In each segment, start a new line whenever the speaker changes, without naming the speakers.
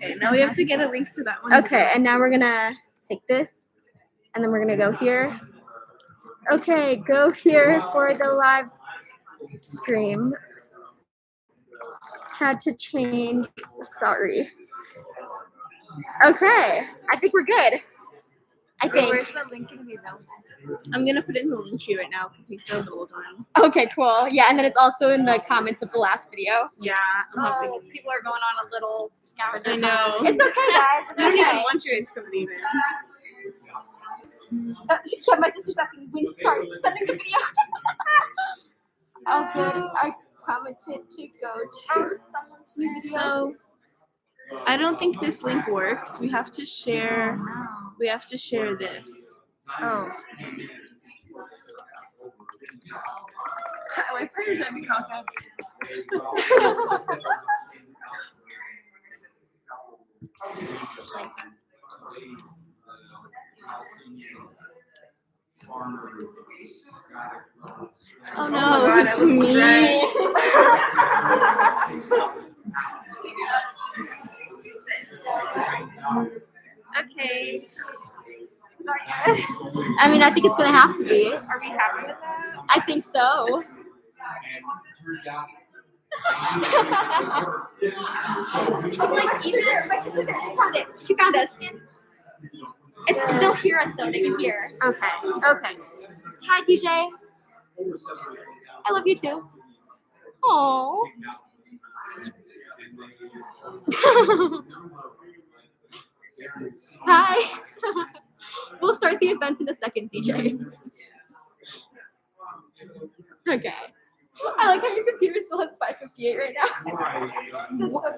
Okay, now we have to get a link to that one.
Okay, and now we're gonna take this, and then we're gonna go here. Okay, go here for the live stream. Had to change. Sorry. Okay, I think we're good. I think.
Where's the link gonna be available? I'm gonna put it in the link tree right now because we still have the old one.
Okay, cool. Yeah, and then it's also in the comments of the last video.
Yeah, I'm hoping.
People are going on a little scavenger.
I know.
It's okay, guys.
They don't
It's
even
okay.
want your Instagram even.
Yeah, my sister's asking when to start sending the video. Oh, good. I commented to go to
So I don't think this link works. We have to share. We have to share this.
Oh.
My prayers have been okay.
Oh no, it's me.
Okay.
I mean, I think it's gonna have to be.
Are we happy with that?
I think so. My sister there. She found it. She found us. They'll hear us though. They can hear. Okay. Okay. Hi, TJ. I love you too. Aww. Hi. We'll start the event in a second, TJ. Okay. I like how your computer still has 558 right now.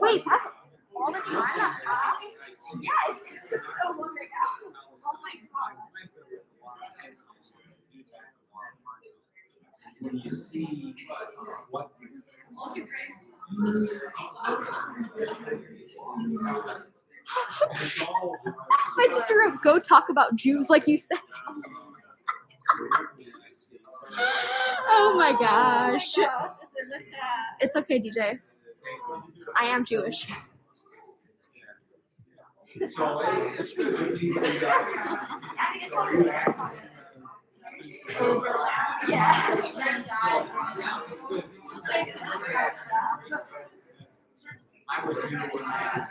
Wait, that's all the time? Yeah, it's just so long right now. Oh my god.
When you see what
My sister wrote, "Go talk about Jews," like you said. Oh my gosh. It's okay, DJ. I am Jewish.
so it's good to see what you guys.
Yeah.
I was here when I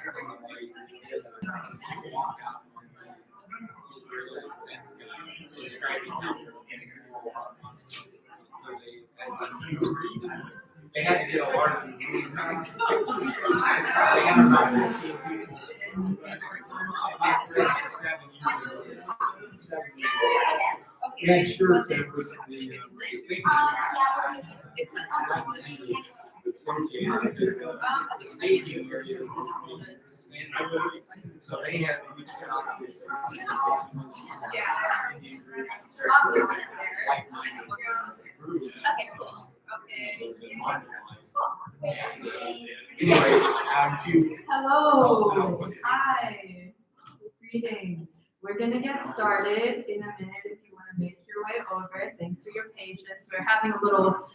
they had to get a large room. They had about 15 people. About 6 or 7 years. We had shirts that was the thing. It's associated with the staging area was expanded. So they had to reach out to Indian groups, like-minded groups.
Okay, cool. Okay.
Anyway,
Hello. Hi. Greetings. We're going to get started in a minute if you want to make your way over. Thanks for your patience. We're having a little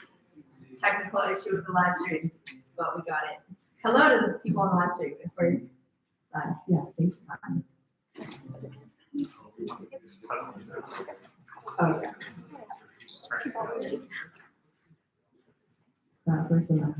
technical issue with the live stream, but we got it. Hello to the people on the live stream. If we're live. Yeah, thanks for coming. Oh, yeah. Where's the mouse?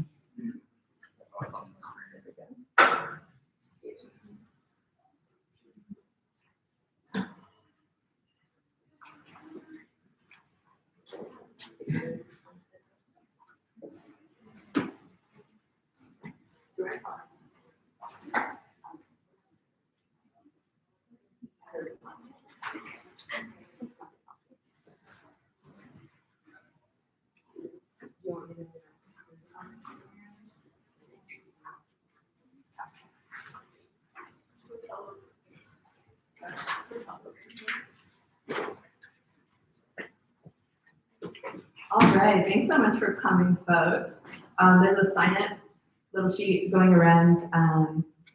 All right, thanks so much for coming, folks. There's a sign-up little sheet going around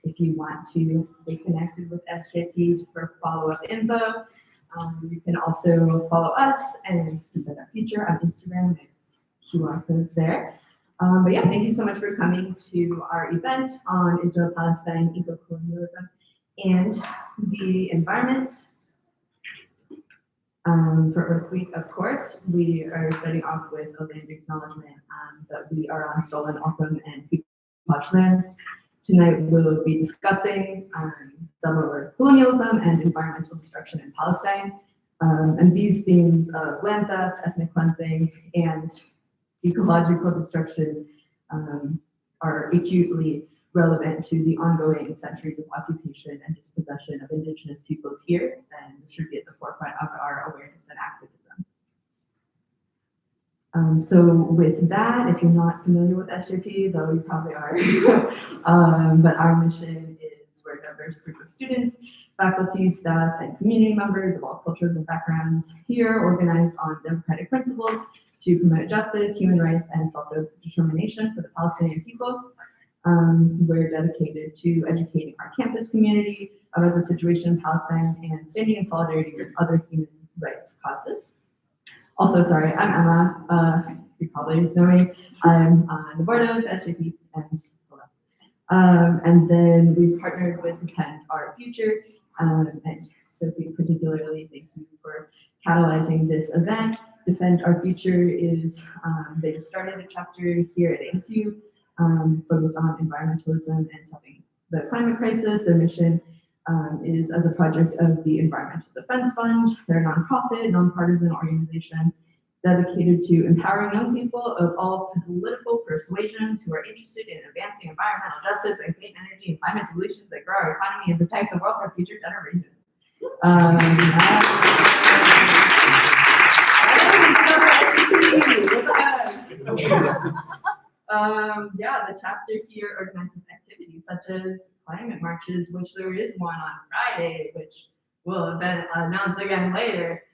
if you want to stay connected with SJP for follow-up info. You can also follow us and keep in our future on Instagram. QR is there. But yeah, thank you so much for coming to our event on Israel-Palestine eco-colonialism and the environment. For Earth Week, of course, we are starting off with a land acknowledgement that we are on stolen Occam and Pequot lands. Tonight we'll be discussing settler colonialism and environmental destruction in Palestine. And these themes of land theft, ethnic cleansing, and ecological destruction are acutely relevant to the ongoing centuries of occupation and dispossession of indigenous peoples here, and should be at the forefront of our awareness and activism. So with that, if you're not familiar with SJP, though you probably are, but our mission is we're a diverse group of students, faculty, staff, and community members of all cultures and backgrounds here, organized on democratic principles to promote justice, human rights, and self-determination for the Palestinian people. We're dedicated to educating our campus community about the situation in Palestine and standing in solidarity with other human rights causes. Also, sorry, I'm Emma. You probably know me. I'm on the board of SJP and then we partnered with Defend Our Future. And Sophie, particularly, thank you for catalyzing this event. Defend Our Future is, they just started a chapter here at ASU focused on environmentalism and solving the climate crisis. Their mission is as a project of the Environmental Defense Fund. They're a nonprofit, nonpartisan organization dedicated to empowering young people of all political persuasions who are interested in advancing environmental justice and clean energy and climate solutions that grow our economy and protect the world for future generations. Yeah, the chapter here organizes activities such as climate marches, which there is one on Friday, which we'll announce again later.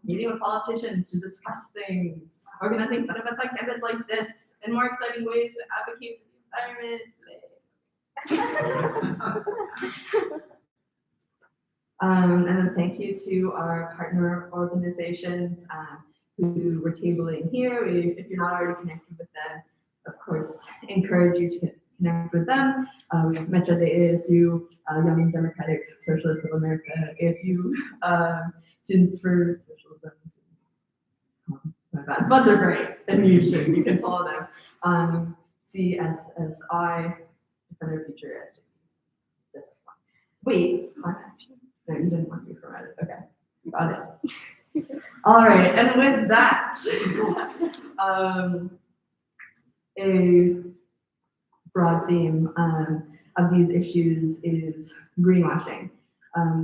Meeting with politicians to discuss things, organizing fun events on campus like this, and more exciting ways to advocate for the environment today. And then thank you to our partner organizations who we're tabling here. If you're not already connected with them, of course, encourage you to connect with them. We have Metro de ASU, Young and Democratic Socialists of America, ASU, Students for Socialism. My bad, but they're great, and you can follow them. CSSI, Defend Our Future, SJP. Wait, climate action. No, you didn't want to be promoted. Okay, got it. All right, and with that, a broad theme of these issues is greenwashing,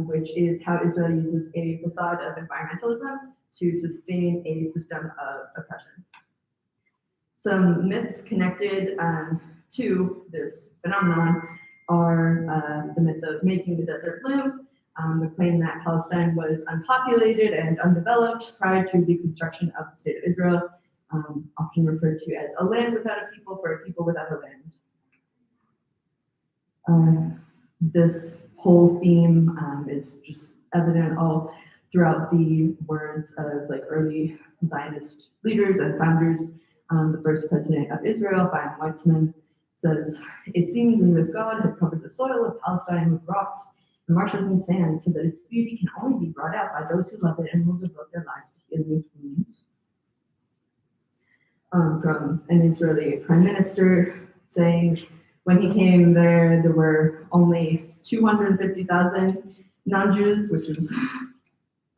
which is how Israel uses a facade of environmentalism to sustain a system of oppression. Some myths connected to this phenomenon are the myth of making the desert bloom, the claim that Palestine was unpopulated and undeveloped prior to the construction of the state of Israel, often referred to as a land without a people for a people without a land. This whole theme is just evident all throughout the words of like early Zionist leaders and founders. The first president of Israel, Chaim Weizmann, says, "It seems as if God had covered the soil of Palestine with rocks and marshes and sand, so that its beauty can only be brought out by those who love it and will devote their lives to healing its wounds." From an Israeli prime minister saying, when he came there, there were only 250,000 non-Jews, which is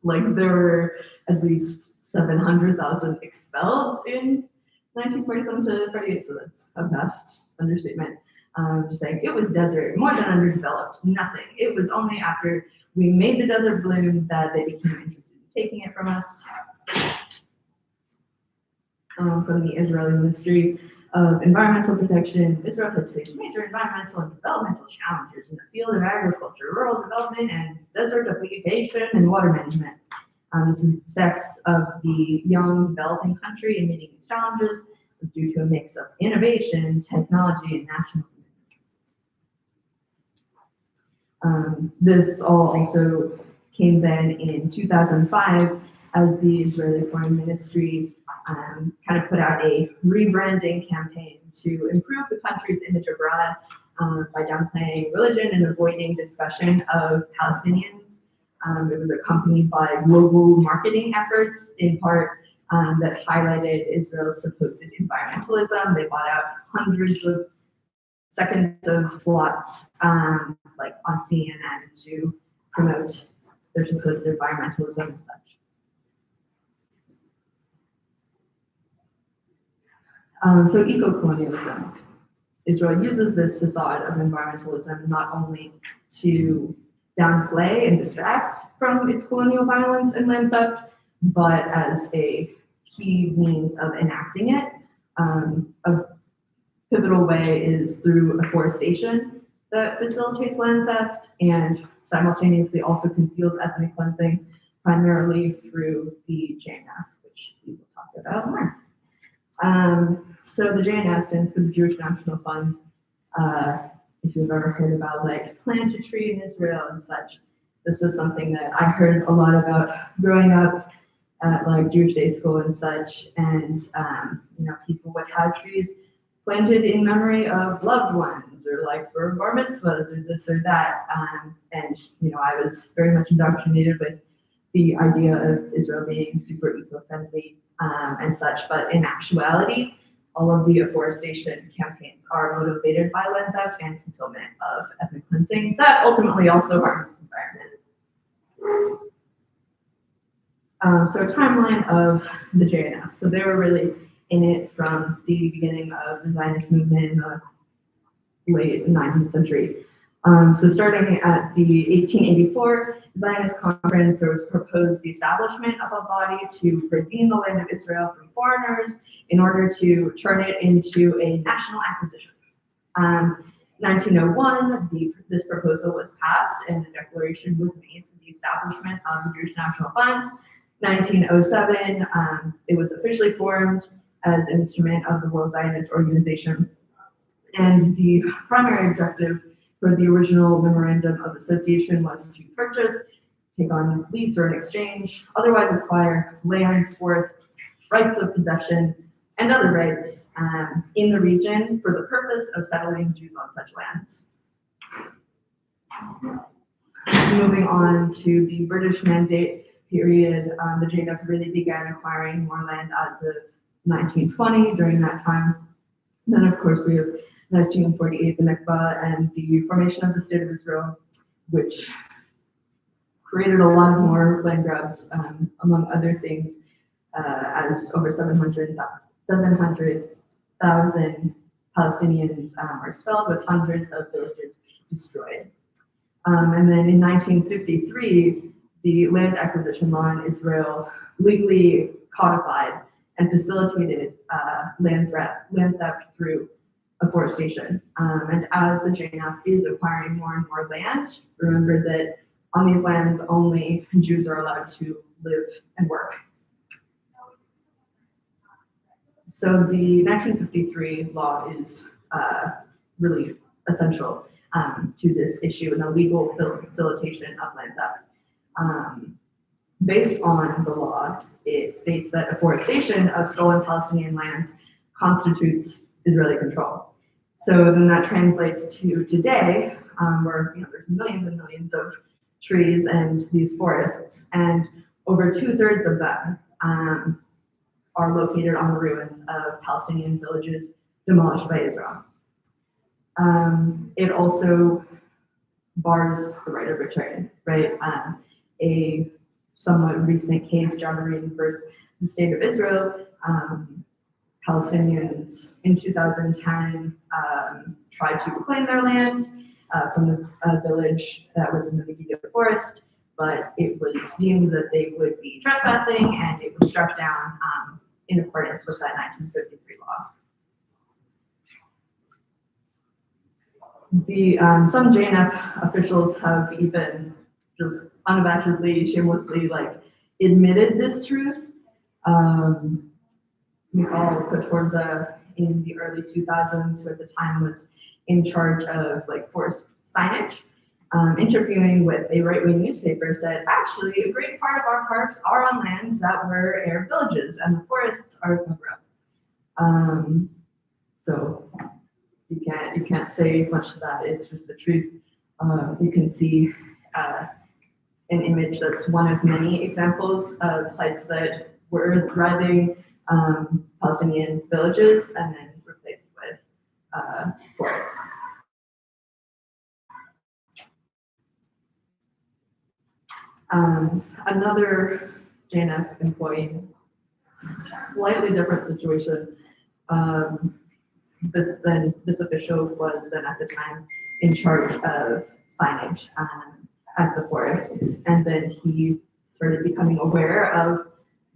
like there were at least 700,000 expelled in 1947 to 48, so that's a vast understatement. Just saying it was desert, more than underdeveloped, nothing. It was only after we made the desert bloom that they became interested in taking it from us. From the Israeli Ministry of Environmental Protection, Israel has faced major environmental and developmental challenges in the field of agriculture, rural development, and desertification and water management. The success of the young developing country in meeting these challenges was due to a mix of innovation, technology, and national commitment. This all also came then in 2005 as the Israeli Foreign Ministry kind of put out a rebranding campaign to improve the country's image abroad by downplaying religion and avoiding discussion of Palestinians. It was accompanied by global marketing efforts, in part that highlighted Israel's supposed environmentalism. They bought out hundreds of seconds of slots, like on CNN, to promote their supposed environmentalism and such. So eco-colonialism. Israel uses this facade of environmentalism not only to downplay and distract from its colonial violence and land theft, but as a key means of enacting it. A pivotal way is through afforestation that facilitates land theft and simultaneously also conceals ethnic cleansing, primarily through the JNF, which we will talk about more. So the JNF stands for the Jewish National Fund. If you've ever heard about like plant a tree in Israel and such, this is something that I heard a lot about growing up at like Jewish day school and such. And people would have trees planted in memory of loved ones, or like for bar mitzvahs, or this or that. And I was very much indoctrinated with the idea of Israel being super eco-friendly and such. But in actuality, all of the afforestation campaigns are motivated by land theft and concealment of ethnic cleansing that ultimately also harms the environment. So a timeline of the JNF. So they were really in it from the beginning of the Zionist movement in the late 19th century. So starting at the 1884 Zionist conference, there was proposed the establishment of a body to redeem the land of Israel from foreigners in order to turn it into a national acquisition. 1901, this proposal was passed and a declaration was made for the establishment of the Jewish National Fund. 1907, it was officially formed as an instrument of the World Zionist Organization. And the primary objective for the original memorandum of association was to purchase, take on lease or an exchange, otherwise acquire lands, forests, rights of possession, and other rights in the region for the purpose of settling Jews on such lands. Moving on to the British Mandate period, the JNF really began acquiring more land as of 1920 during that time. Then, of course, we have 1948, the Nakba, and the formation of the State of Israel, which created a lot more land grabs, among other things, as over 700,000 Palestinians are expelled, with hundreds of villages destroyed. And then in 1953, the land acquisition law in Israel legally codified and facilitated land theft through afforestation. And as the JNF is acquiring more and more land, remember that on these lands only Jews are allowed to live and work. So the 1953 law is really essential to this issue and the legal facilitation of land theft. Based on the law, it states that afforestation of stolen Palestinian lands constitutes Israeli control. So then that translates to today, where there's millions and millions of trees and these forests, and over 2/3 of them are located on the ruins of Palestinian villages demolished by Israel. It also bars the right of return, right? A somewhat recent case, Jabarin versus the State of Israel, Palestinians in 2010 tried to reclaim their land from a village that was in the Megiddo forest, but it was deemed that they would be trespassing, and it was struck down in accordance with that 1953 law. Some JNF officials have even just unabashedly, shamelessly, admitted this truth. Michal Kotorza in the early 2000s, who at the time was in charge of forest signage, interviewing with a right-wing newspaper, said, actually, a great part of our parks are on lands that were Arab villages, and the forests are a cover-up. So you can't say much to that. It's just the truth. You can see an image that's one of many examples of sites that were thriving Palestinian villages and then replaced with forests. Another JNF employee, slightly different situation. This official was then at the time in charge of signage at the forests, and then he started becoming aware of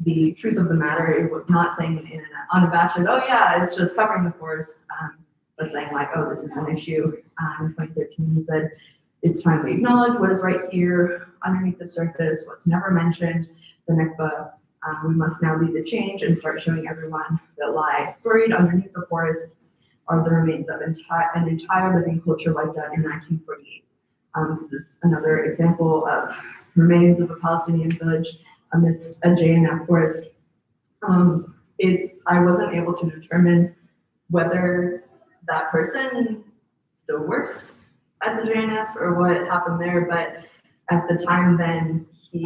the truth of the matter. It was not saying in an unabashed, oh yeah, it's just covering the forest, but saying like, oh, this is an issue. In 2013, he said, it's time we acknowledge what is right here underneath the surface, what's never mentioned, the Nakba. We must now lead the change and start showing everyone that lie buried underneath the forests are the remains of an entire living culture wiped out in 1948. This is another example of remains of a Palestinian village amidst a JNF forest. I wasn't able to determine whether that person still works at the JNF or what happened there, but at the time then he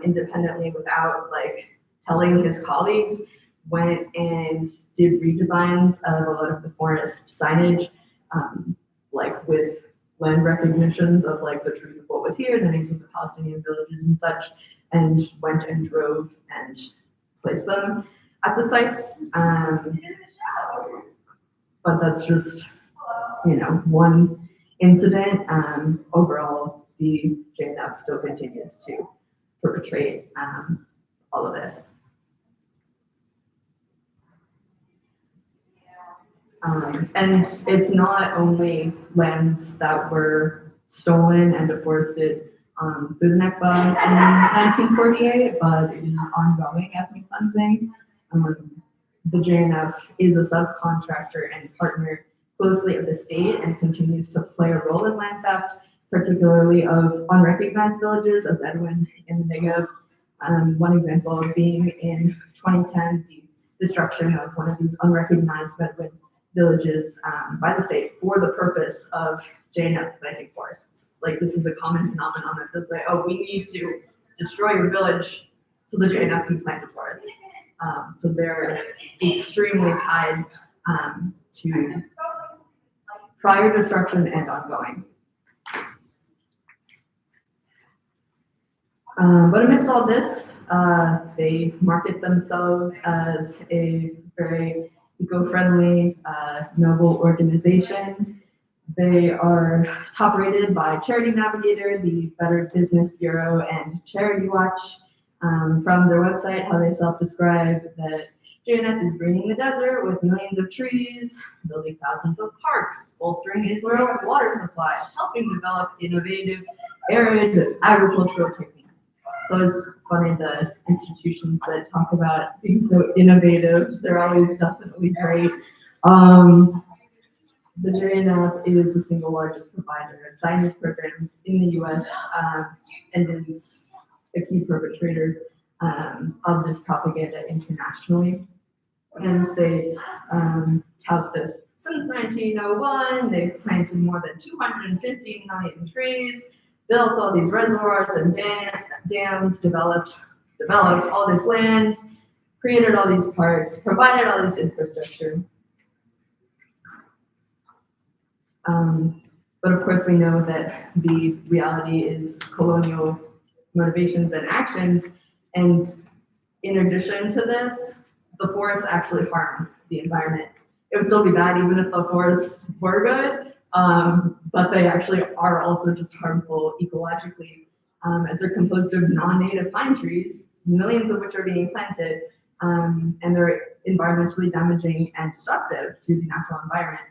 independently, without like telling his colleagues, went and did redesigns of a lot of the forest signage, like with land recognitions of like the truth of what was here, the names of the Palestinian villages and such, and went and drove and placed them at the sites. But that's just, one incident. Overall, the JNF still continues to perpetrate all of this. And it's not only lands that were stolen and deforested through the Nakba in 1948, but it is ongoing ethnic cleansing. The JNF is a subcontractor and partner closely of the state and continues to play a role in land theft, particularly of unrecognized villages of Bedouin in the Negev. One example being in 2010, the destruction of one of these unrecognized Bedouin villages by the state for the purpose of JNF planting forests. Like, this is a common phenomenon that they'll say, oh, we need to destroy your village so the JNF can plant a forest. So they're extremely tied to prior destruction and ongoing. But amidst all this, they market themselves as a very eco-friendly, noble organization. They are top rated by Charity Navigator, the Better Business Bureau, and Charity Watch. From their website, how they self-describe that JNF is greening the desert with millions of trees, building thousands of parks, bolstering Israel's water supply, helping develop innovative arid agricultural techniques. So it's funny, the institutions that talk about being so innovative, they're always definitely great. The JNF is the single largest provider of science programs in the US and is a key perpetrator of this propaganda internationally. And they tout that since 1901, they've planted more than 250 million trees, built all these reservoirs and dams, developed all this land, created all these parks, provided all this infrastructure. But of course, we know that the reality is colonial motivations and actions. And in addition to this, the forests actually harm the environment. It would still be bad even if the forests were good, but they actually are also just harmful ecologically, as they're composed of non-native pine trees, millions of which are being planted, and they're environmentally damaging and destructive to the natural environment.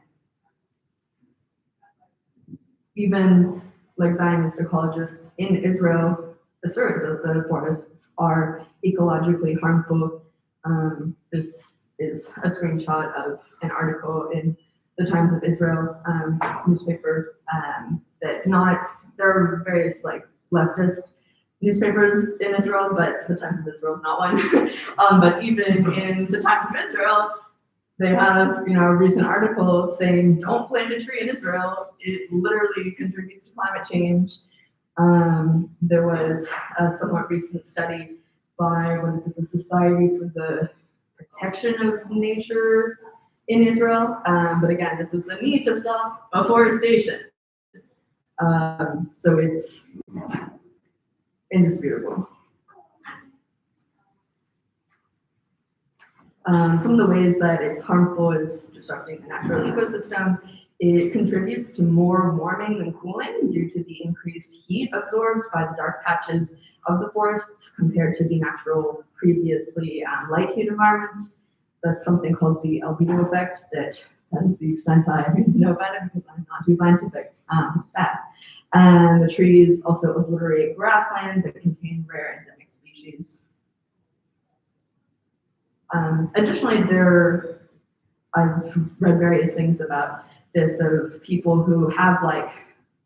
Even like Zionist ecologists in Israel assert that the forests are ecologically harmful. This is a screenshot of an article in the Times of Israel newspaper that there are various like leftist newspapers in Israel, but the Times of Israel is not one. But even in the Times of Israel, they have, you know, a recent article saying, don't plant a tree in Israel. It literally contributes to climate change. There was a somewhat recent study by, what is it, the Society for the Protection of Nature in Israel. But again, this is the need to stop afforestation. So it's indisputable. Some of the ways that it's harmful is disrupting the natural ecosystem. It contributes to more warming than cooling due to the increased heat absorbed by the dark patches of the forests compared to the natural previously light heat environments. That's something called the albedo effect. That's the extent I know about it because I'm not too scientific. And the trees also obliterate grasslands that contain rare endemic species. Additionally, I've read various things about this of people who have like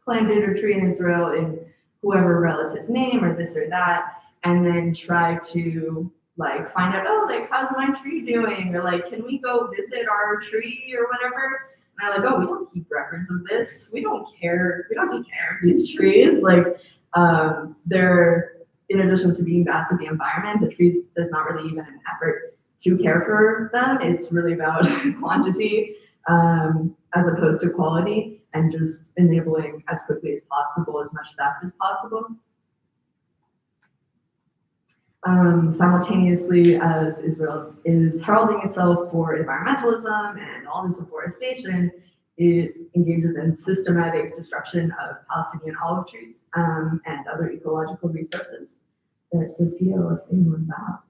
planted a tree in Israel in whoever relative's name or this or that, and then try to like find out, oh, like how's my tree doing? Or like, can we go visit our tree or whatever? And I'm like, oh, we don't keep records of this. We don't care. We don't take care of these trees. Like, they're, in addition to being bad for the environment, the trees, there's not really even an effort to care for them. It's really about quantity as opposed to quality, and just enabling as quickly as possible as much theft as possible. Simultaneously, as Israel is heralding itself for environmentalism and all this afforestation, it engages in systematic destruction of Palestinian olive trees and other ecological resources that Sophia will tell you more about.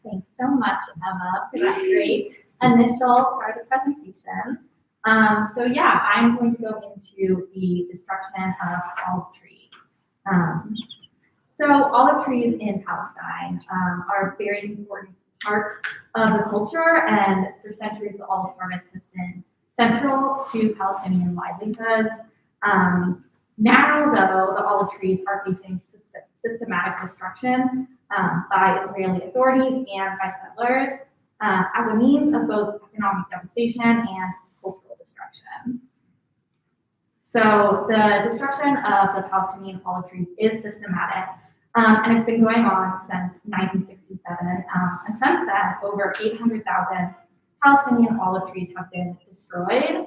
Thanks so much, Emma, for that great initial part of the presentation. So yeah, I'm going to go into the destruction of olive trees. So olive trees in Palestine are a very important part of the culture, and for centuries the olive harvest has been central to Palestinian livelihoods. Now, though, the olive trees are facing systematic destruction by Israeli authorities and by settlers as a means of both economic devastation and cultural destruction. So the destruction of the Palestinian olive trees is systematic, and it's been going on since 1967. And since then, over 800,000 Palestinian olive trees have been destroyed.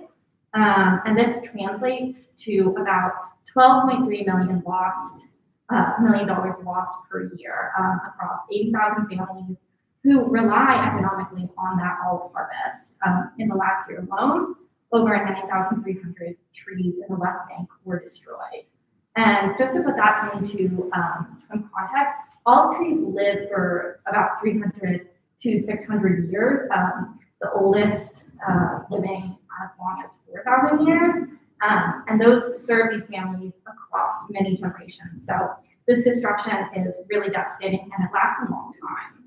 And this translates to about $12.3 million lost per year across 80,000 families who rely economically on that olive harvest. In the last year alone, over 9,300 trees in the West Bank were destroyed. And just to put that into some context, olive trees live for about 300 to 600 years, the oldest living as long as 4,000 years. And those serve these families across many generations. So this destruction is really devastating, and it lasts a long time.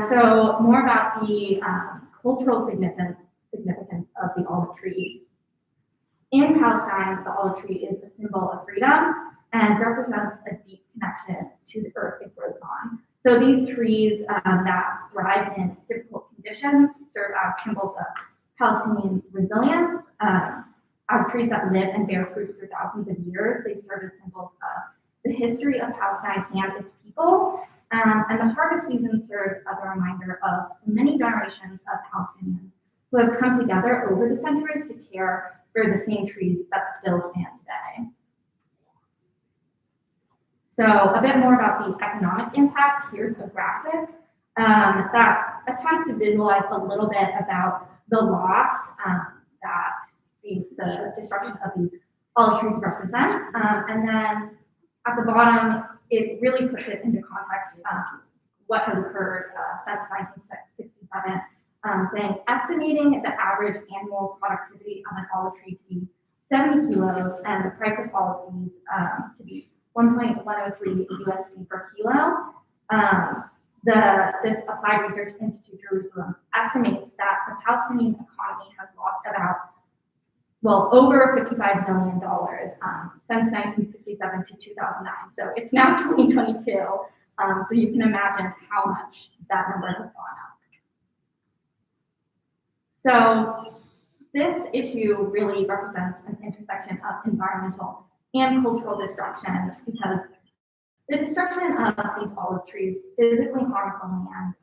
So more about the cultural significance of the olive tree. In Palestine, the olive tree is a symbol of freedom and represents a deep connection to the earth it grows on. So these trees that thrive in difficult conditions serve as symbols of Palestinian resilience. As trees that live and bear fruit for thousands of years, they serve as symbols of the history of Palestine and its people. And the harvest season serves as a reminder of many generations of Palestinians who have come together over the centuries to care for the same trees that still stand today. So a bit more about the economic impact. Here's a graphic that attempts to visualize a little bit about the loss that the destruction of these olive trees represents. And then at the bottom, it really puts it into context what has occurred since 1967, saying estimating the average annual productivity of an olive tree to be 70 kilos and the price of olive seeds to be
1.103 USD per kilo. This Applied Research Institute Jerusalem estimates that the Palestinian economy has lost over $55 million since 1967 to 2009. So it's now 2022. So you can imagine how much that number has gone up. So this issue really represents an intersection of environmental and cultural destruction, because the destruction of these olive trees physically harms the land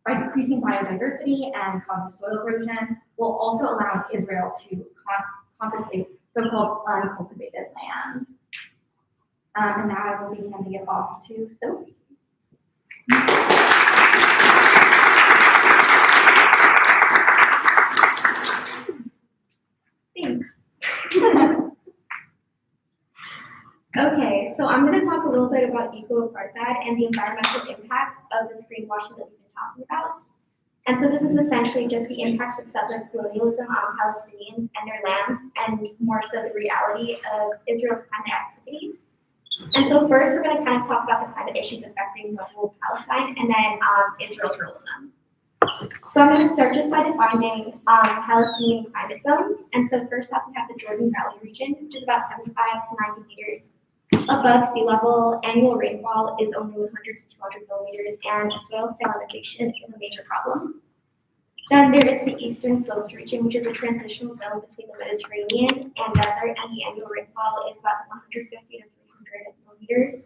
by decreasing biodiversity and causing soil erosion, while also allowing Israel to confiscate so-called uncultivated land. And now I will be handing it off to Sophie.
Thanks. Okay, so I'm going to talk a little bit about eco-apartheid and the environmental impacts of this greenwashing that we've been talking about. And so this is essentially just the impacts of settler colonialism on Palestinians and their land, and more so the reality of Israel's climate activity. And so first, we're going to kind of talk about the climate issues affecting the whole Palestine, and then Israel's role in them. So I'm going to start just by defining Palestinian climate zones. And so first off, we have the Jordan Valley region, which is about 75 to 90 meters above sea level. Annual rainfall is only 100 to 200 millimeters, and soil salinization is a major problem. Then there is the Eastern Slopes region, which is a transitional zone between the Mediterranean and desert, and the annual rainfall is about 150 to 300 millimeters.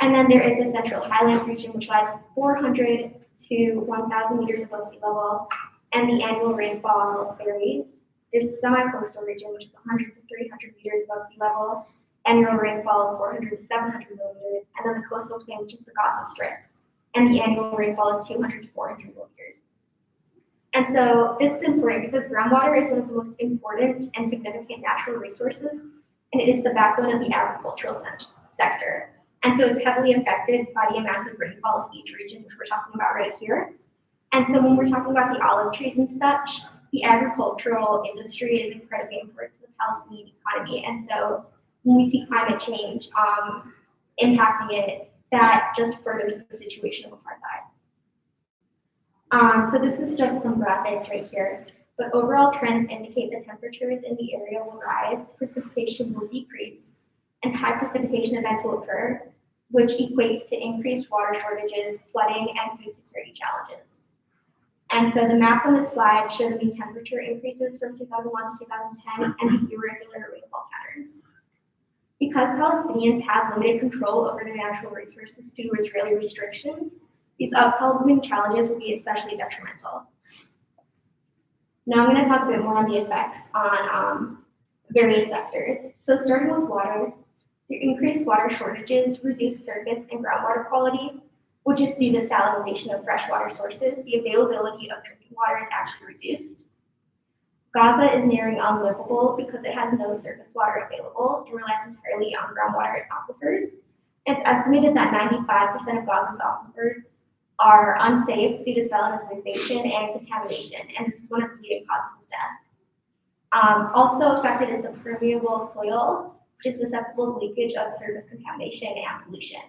And then there is the Central Highlands region, which lies 400 to 1,000 meters above sea level, and the annual rainfall varies. There's the semi-coastal region, which is 100 to 300 meters above sea level, annual rainfall of 400 to 700 millimeters, and then the coastal plain, which is the Gaza Strip, and the annual rainfall is 200 to 400 millimeters. And so this is important because groundwater is one of the most important and significant natural resources, and it is the backbone of the agricultural sector. And so it's heavily affected by the amounts of rainfall in each region, which we're talking about right here. And so when we're talking about the olive trees and such, the agricultural industry is incredibly important to the Palestinian economy. And so when we see climate change impacting it, that just furthers the situation of apartheid. So this is just some graphics right here. But overall trends indicate that temperatures in the area will rise, precipitation will decrease, and high precipitation events will occur, which equates to increased water shortages, flooding, and food security challenges. And so the maps on this slide show the mean temperature increases from 2001 to 2010 and the irregular rainfall patterns. Because Palestinians have limited control over their natural resources due to Israeli restrictions, these upcoming challenges will be especially detrimental. Now I'm going to talk a bit more on the effects on various sectors. So starting with water, the increased water shortages reduce surface and groundwater quality, which is due to salinization of freshwater sources. The availability of drinking water is actually reduced. Gaza is nearing unlivable because it has no surface water available and relies entirely on groundwater aquifers. It's estimated that 95% of Gaza's aquifers are unsafe due to salinization and contamination, and this is one of the leading causes of death. Also affected is the permeable soil, which is susceptible to leakage of surface contamination and pollution.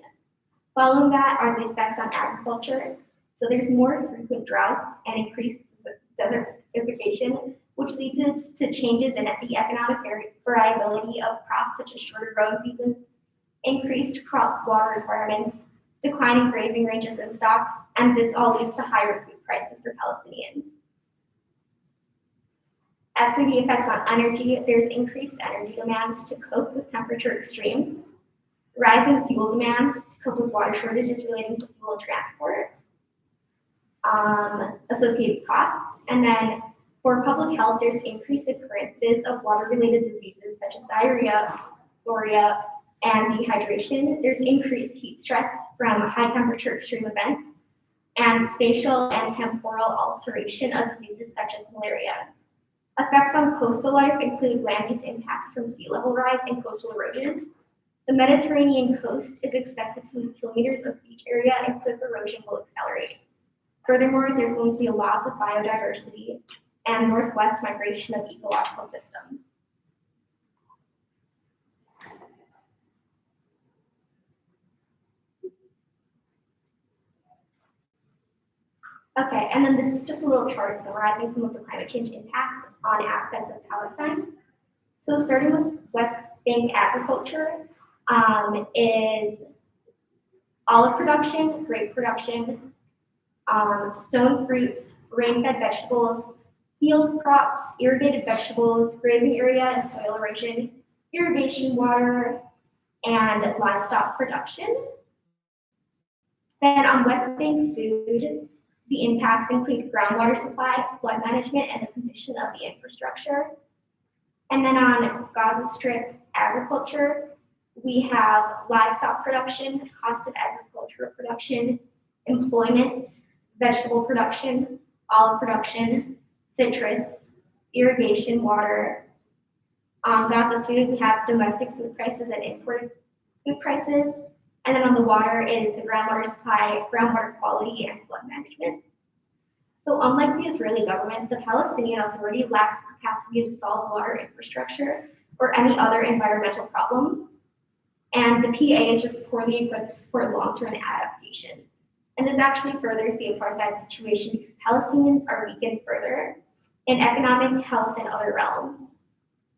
Following that are the effects on agriculture. So there's more frequent droughts and increased desertification, which leads to changes in the economic variability of crops, such as shorter growing seasons, increased crop water requirements, declining grazing ranges and stocks, and this all leads to higher food prices for Palestinians. As for the effects on energy, there's increased energy demands to cope with temperature extremes, rising fuel demands to cope with water shortages relating to fuel and transport, associated costs, and then for public health, there's increased occurrences of water-related diseases such as diarrhea, chloria, and dehydration. There's increased heat stress from high temperature extreme events, and spatial and temporal alteration of diseases such as malaria. Effects on coastal life include land use impacts from sea level rise and coastal erosion. The Mediterranean coast is expected to lose kilometers of beach area, and cliff erosion will accelerate. Furthermore, there's going to be a loss of biodiversity and northwest migration of ecological systems. Okay, and then this is just a little chart summarizing some of the climate change impacts on aspects of Palestine. So starting with West Bank agriculture is olive production, grape production, stone fruits, rain-fed vegetables, field crops, irrigated vegetables, grazing area and soil erosion, irrigation water, and livestock production. Then on West Bank food, the impacts include groundwater supply, flood management, and the condition of the infrastructure. And then on Gaza Strip agriculture, we have livestock production, cost of agricultural production, employment, vegetable production, olive production, citrus, irrigation water. On Gaza food, we have domestic food prices and imported food prices. And then on the water is the groundwater supply, groundwater quality, and flood management. So unlike the Israeli government, the Palestinian Authority lacks the capacity to solve water infrastructure or any other environmental problems. And the PA is just poorly equipped to support long-term adaptation. And this actually furthers the apartheid situation because Palestinians are weakened further in economic, health, and other realms.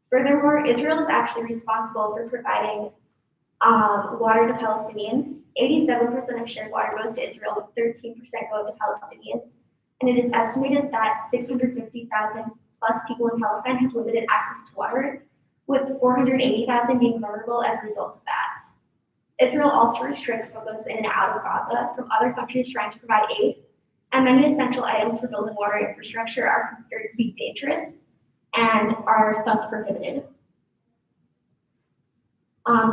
Furthermore, Israel is actually responsible for providing water to Palestinians. 87% of shared water goes to Israel, with 13% go to Palestinians. And it is estimated that 650,000 plus people in Palestine have limited access to water, with 480,000 being vulnerable as a result of that. Israel also restricts what goes in and out of Gaza from other countries trying to provide aid, and many essential items for building water infrastructure are considered to be dangerous and are thus prohibited.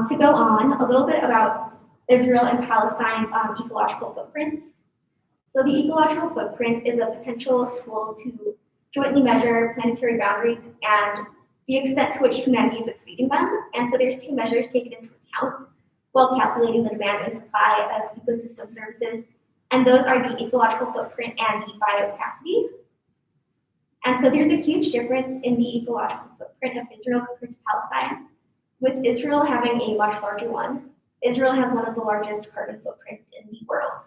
To go on, a little bit about Israel and Palestine's ecological footprints. So the ecological footprint is a potential tool to jointly measure planetary boundaries and the extent to which humanity is exceeding them. And so there's two measures taken into account while calculating the demand and supply of ecosystem services. And those are the ecological footprint and the biocapacity. And so there's a huge difference in the ecological footprint of Israel compared to Palestine, with Israel having a much larger one. Israel has one of the largest carbon footprints in the world.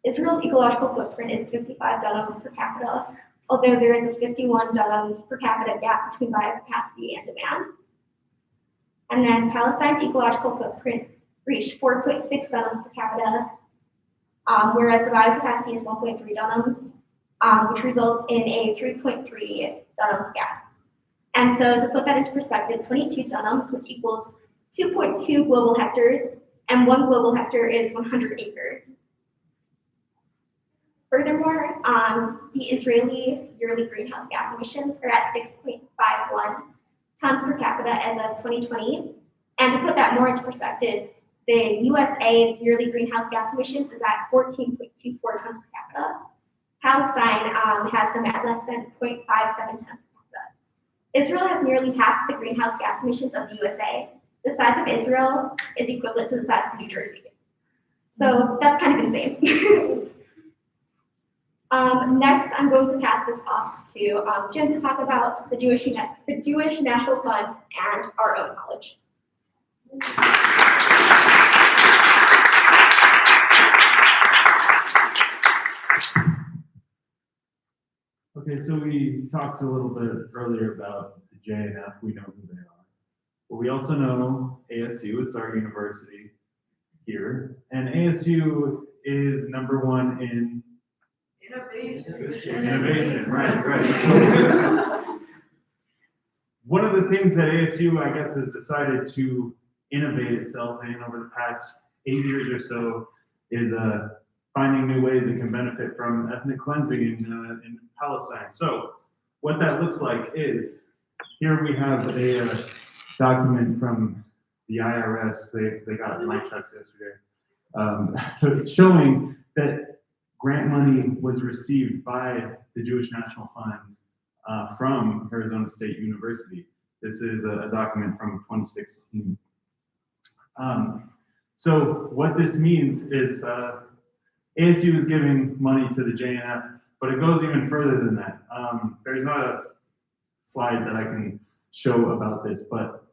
Israel's ecological footprint is 55 dunams per capita, although there is a 51 dunams per capita gap between biocapacity and demand. And then Palestine's ecological footprint reached 4.6 dunams per capita, whereas the biocapacity is 1.3 dunams, which results in a 3.3 dunams gap. And so to put that into perspective, 22 dunams, which equals 2.2 global hectares, and 1 global hectare is 100 acres. Furthermore, the Israeli yearly greenhouse gas emissions are at 6.51 tons per capita as of 2020. And to put that more into perspective, the USA's yearly greenhouse gas emissions is at 14.24 tons per capita. Palestine has them at less than 0.57 tons per capita. Israel has nearly half the greenhouse gas emissions of the USA. The size of Israel is equivalent to the size of New Jersey. So that's kind of insane. Next, I'm going to pass this off to Jim to talk about the Jewish National Fund and our own college.
Okay, so we talked a little bit earlier about the JNF. We know who they are. But we also know ASU, it's our university here. And ASU is #1 in innovation, right. One of the things that ASU, I guess, has decided to innovate itself in over the past 8 years or so is finding new ways it can benefit from ethnic cleansing in Palestine. So what that looks like is, here we have a document from the IRS. They got my checks yesterday, showing that grant money was received by the Jewish National Fund from Arizona State University. This is a document from 2016. So what this means is ASU is giving money to the JNF, but it goes even further than that. There's not a slide that I can show about this, but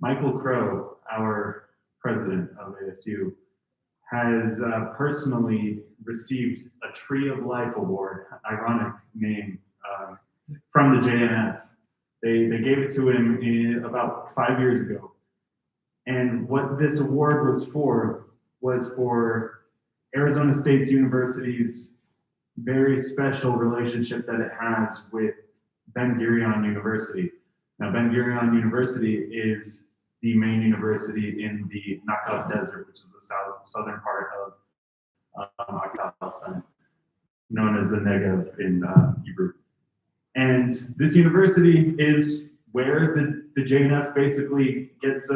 Michael Crow, our president of ASU, has personally received a Tree of Life award, ironic name, from the JNF. They gave it to him about 5 years ago. And what this award was for Arizona State University's very special relationship that it has with Ben-Gurion University. Now, Ben-Gurion University is the main university in the Negev Desert, which is the southern part of Palestine, known as the Negev in Hebrew. And this university is where the JNF basically gets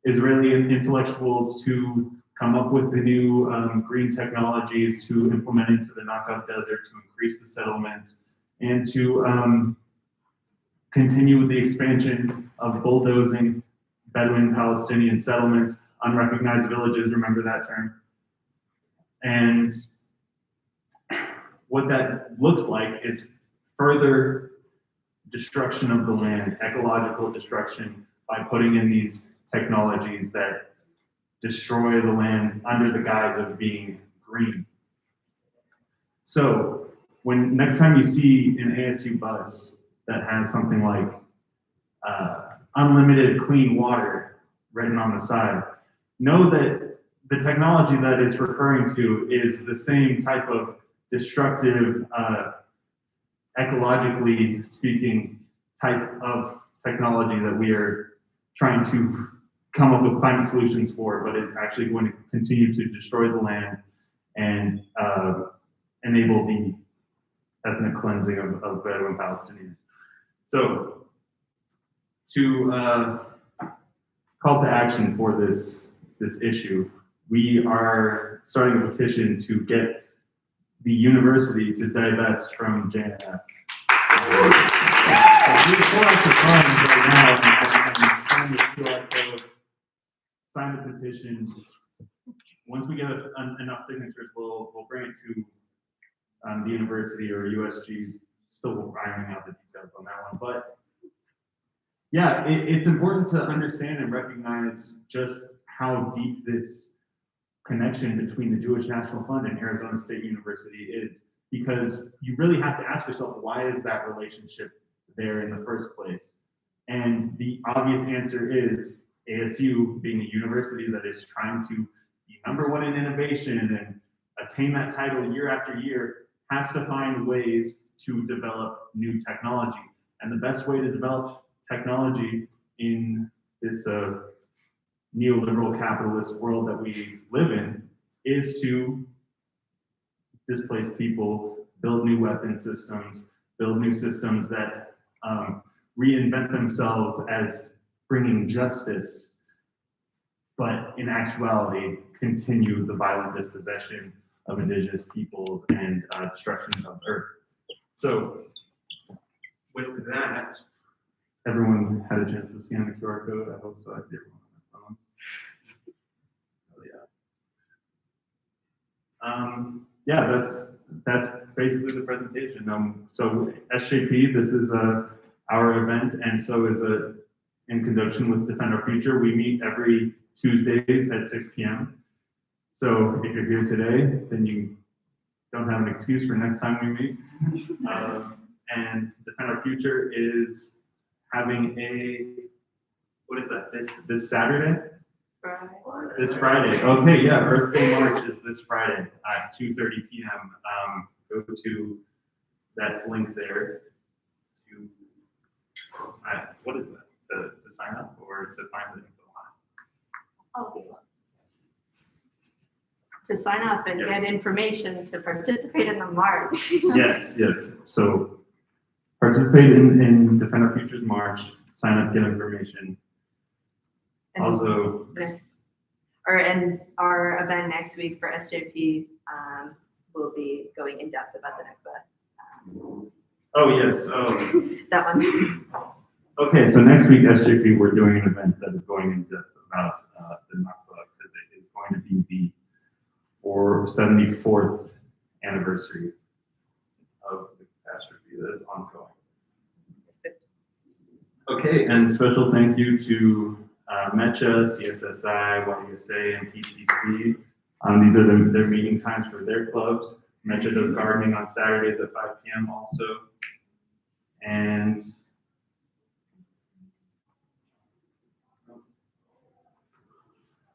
Israeli intellectuals to come up with the new green technologies to implement into the Negev Desert to increase the settlements and to continue with the expansion of bulldozing Bedouin Palestinian settlements, unrecognized villages, remember that term. And what that looks like is further destruction of the land, ecological destruction, by putting in these technologies that destroy the land under the guise of being green. So when next time you see an ASU bus that has something like unlimited clean water written on the side, know that the technology that it's referring to is the same type of destructive, ecologically speaking, type of technology that we are trying to come up with climate solutions for, but it's actually going to continue to destroy the land and enable the ethnic cleansing of Bedouin Palestinians. So, to call to action for this issue, we are starting a petition to get the university to divest from JNF. We pull out the funds right now and sign the QR code, sign the petition. Once we get enough signatures, we'll bring it to the university or USG. Still ironing out the details on that one, but yeah, it's important to understand and recognize just how deep this connection between the Jewish National Fund and Arizona State University is, because you really have to ask yourself, why is that relationship there in the first place? And the obvious answer is ASU, being a university that is trying to be #1 in innovation and attain that title year after year, has to find ways to develop new technology. And the best way to develop technology in this neoliberal capitalist world that we live in is to displace people, build new weapon systems, build new systems that reinvent themselves as bringing justice, but in actuality continue the violent dispossession of indigenous peoples and destruction of Earth. So with that, everyone had a chance to scan the QR code. I hope so. I see everyone on their phones. Yeah, that's basically the presentation. So SJP, this is our event, and so is in conjunction with Defend Our Future. We meet every Tuesdays at 6 p.m. So if you're here today, then you don't have an excuse for next time we meet. And Defend Our Future is having what is that, this Saturday? This Friday. Okay, yeah, Earth Day March is this Friday at 2:30 p.m. Go to that link there to, what is that, to sign up or to find the info on?
To sign up and get information to participate in the march.
Yes. So participate in Defend Our Future's March, sign up, get information. Also,
and our event next week for SJP will be going in depth about the Nakba.
oh yes,
That one.
okay, so next week SJP, we're doing an event that is going in depth about the Nakba, because it is going to be the 74th anniversary of the catastrophe that is ongoing. Okay, and special thank you to MECHA, CSSI, YSA, and PCC These are their meeting times for their clubs. Metro does gardening on Saturdays at 5 p.m. also. And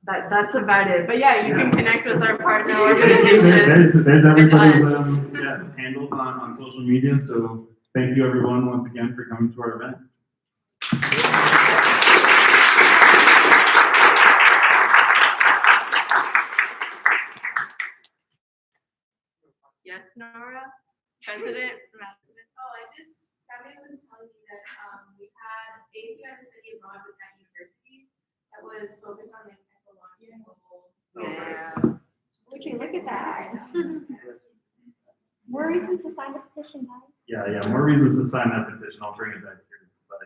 That's about it. But yeah, you can connect with our partner organizations.
there's everybody's
and us.
handles on social media. So thank you everyone once again for coming to our event.
Yes, Nora, President.
Oh, Samuel was telling me that we had ASU had a study abroad with that university that was focused on like ecology and global.
Yeah.
Would you look at that? More reasons to sign the petition, guys.
Yeah, more reasons to sign that petition. I'll bring it back here, but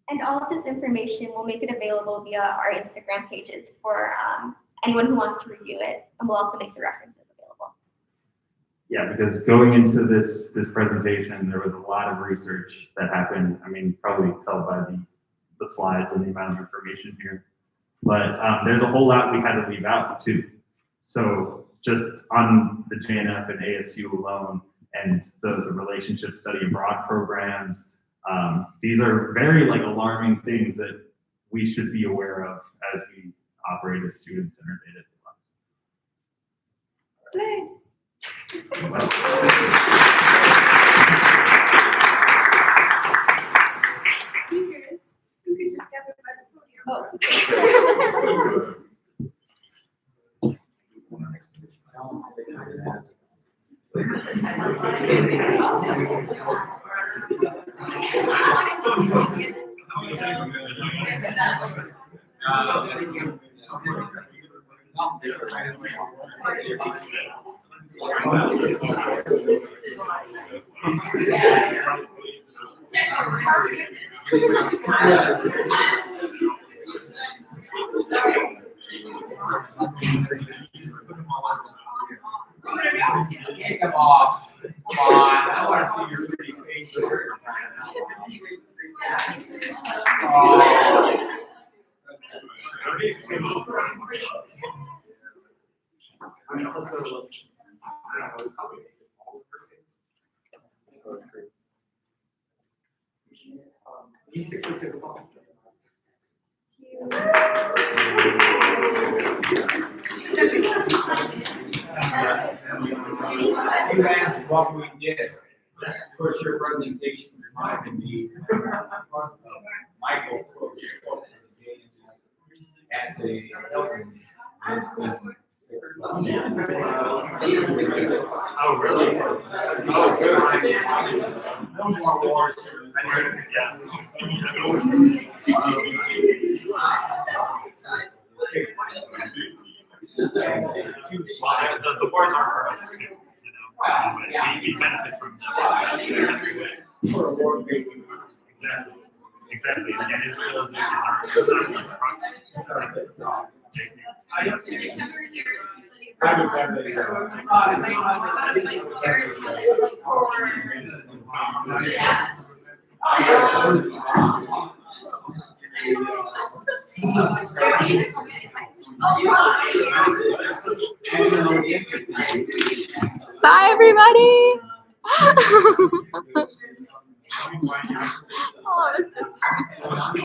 And all of this information, we'll make it available via our Instagram pages for anyone who wants to review it, and we'll also make the references available.
yeah, because going into this presentation, there was a lot of research that happened. I mean, probably tell by the slides and the amount of information here. But there's a whole lot we had to leave out too. So just on the JNF and ASU alone, and the relationship study abroad programs, these are very like alarming things that we should be aware of as we operate as students in our day-to-day life.
Speakers, who could just gather by the podium.
Take them off. Come on, I want to see your pretty face. You asked what we did. Of course, your presentation reminded me of Michael at the
Oh, really?
Oh, good. No more wars.
The wars are for us too, you know. We benefit from them in every way.
For a war facing.
Exactly. Again, Israel is our proxy.
Bye, everybody. Oh, this is